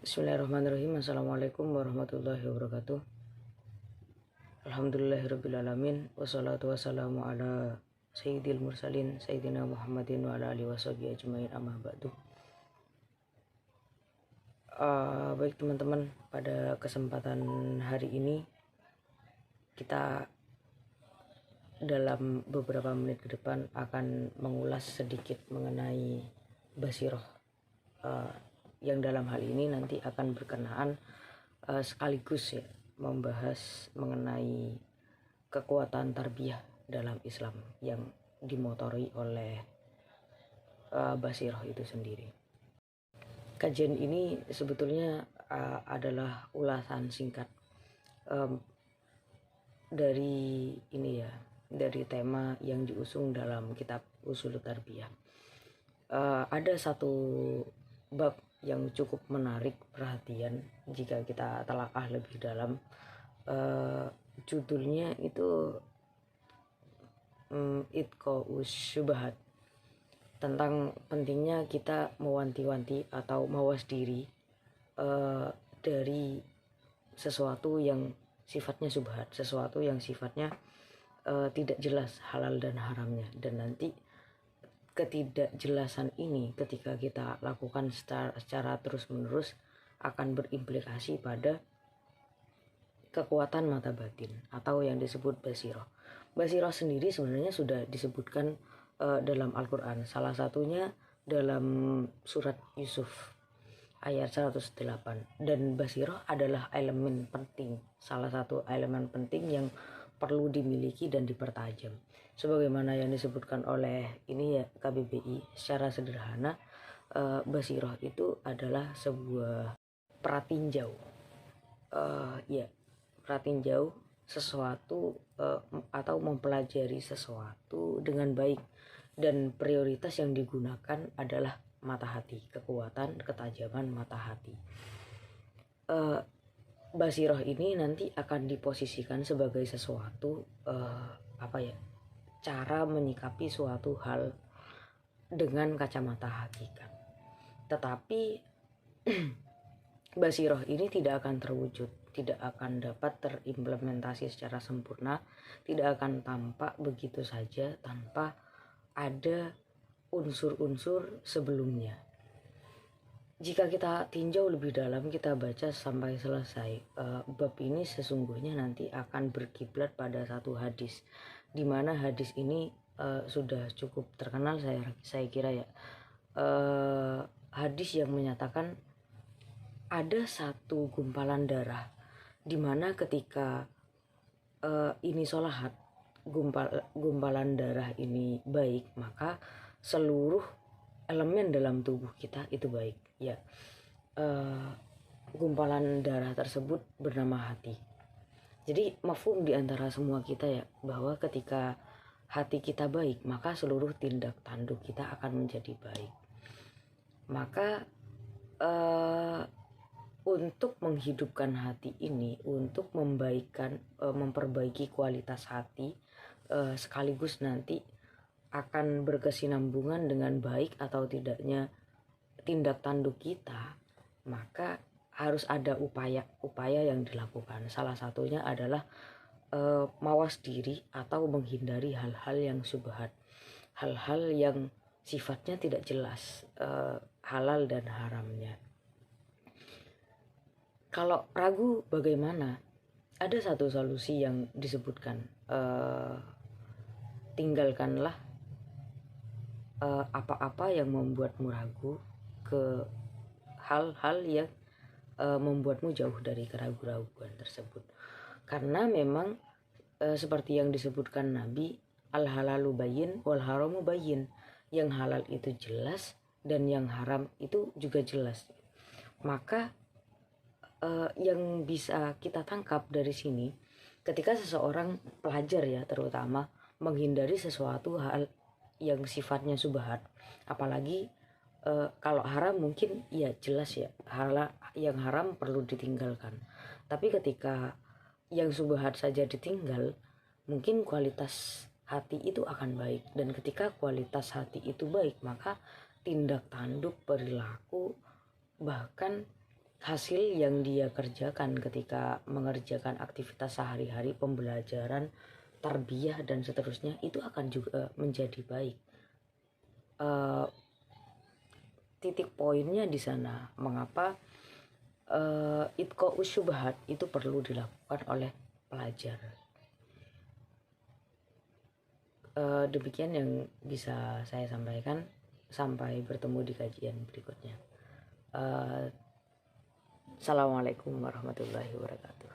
Bismillahirrahmanirrahim. Assalamualaikum warahmatullahi wabarakatuh. Alhamdulillahirrabbilalamin. Wassalatu wassalamu ala sayyidil mursalin sayyidina Muhammadin wa ala alihi washabihi ajmain, amma ba'du. Baik teman-teman, pada kesempatan hari ini kita dalam beberapa menit ke depan akan mengulas sedikit mengenai basiroh, yang dalam hal ini nanti akan berkenaan sekaligus ya membahas mengenai kekuatan tarbiyah dalam Islam yang dimotori oleh basiroh itu sendiri. Kajian ini sebetulnya adalah ulasan singkat dari ini ya, dari tema yang diusung dalam kitab Ushul Tarbiyah. Ada satu bab yang cukup menarik perhatian jika kita telaah lebih dalam. Judulnya itu Itqa'us Syubhat, tentang pentingnya kita mewanti-wanti atau mawas diri dari sesuatu yang sifatnya syubhat, sesuatu yang sifatnya tidak jelas halal dan haramnya. Dan nanti ketidakjelasan ini ketika kita lakukan secara terus-menerus akan berimplikasi pada kekuatan mata batin atau yang disebut basiroh. Basiroh sendiri sebenarnya sudah disebutkan dalam Al-Quran, salah satunya dalam surat Yusuf ayat 108. Dan basiroh adalah elemen penting, salah satu elemen penting yang perlu dimiliki dan dipertajam. Sebagaimana yang disebutkan oleh ini ya KBBI secara sederhana, basiroh itu adalah sebuah pratinjau, pratinjau sesuatu atau mempelajari sesuatu dengan baik, dan prioritas yang digunakan adalah mata hati, kekuatan ketajaman mata hati. Basiroh ini nanti akan diposisikan sebagai sesuatu cara menyikapi suatu hal dengan kacamata hakikat. Tetapi basiroh ini tidak akan terwujud, tidak akan dapat terimplementasi secara sempurna, tidak akan tampak begitu saja tanpa ada unsur-unsur sebelumnya. Jika kita tinjau lebih dalam, kita baca sampai selesai, bab ini sesungguhnya nanti akan berkiblat pada satu hadis, di mana hadis ini sudah cukup terkenal saya kira ya. Hadis yang menyatakan ada satu gumpalan darah, di mana ketika ini sholahat, gumpalan darah ini baik, maka seluruh elemen dalam tubuh kita itu baik ya. Gumpalan darah tersebut bernama hati. Jadi mafhum di antara semua kita ya, bahwa ketika hati kita baik, maka seluruh tindak tanduk kita akan menjadi baik. Maka untuk menghidupkan hati ini, untuk memperbaiki kualitas hati, sekaligus nanti akan berkesinambungan dengan baik atau tidaknya tindak tanduk kita, maka harus ada upaya yang dilakukan. Salah satunya adalah mawas diri atau menghindari hal-hal yang syubhat, hal-hal yang sifatnya tidak jelas halal dan haramnya. Kalau ragu bagaimana? Ada satu solusi yang disebutkan, tinggalkanlah apa-apa yang membuatmu ragu ke hal-hal yang membuatmu jauh dari keraguan-keraguan tersebut. Karena memang seperti yang disebutkan Nabi, al-halalu bayyin wal haramu bayyin. Yang halal itu jelas dan yang haram itu juga jelas. Maka yang bisa kita tangkap dari sini, ketika seseorang pelajar ya terutama menghindari sesuatu hal yang sifatnya subhat, apalagi kalau haram mungkin ya jelas ya, yang haram perlu ditinggalkan. Tapi ketika yang subhat saja ditinggal, mungkin kualitas hati itu akan baik. Dan ketika kualitas hati itu baik, maka tindak tanduk, perilaku, bahkan hasil yang dia kerjakan ketika mengerjakan aktivitas sehari-hari, pembelajaran, tarbiyah dan seterusnya, itu akan juga menjadi baik. Titik poinnya di sana mengapa itqa'us syubhat itu perlu dilakukan oleh pelajar. Demikian yang bisa saya sampaikan. Sampai bertemu di kajian berikutnya. Assalamualaikum warahmatullahi wabarakatuh.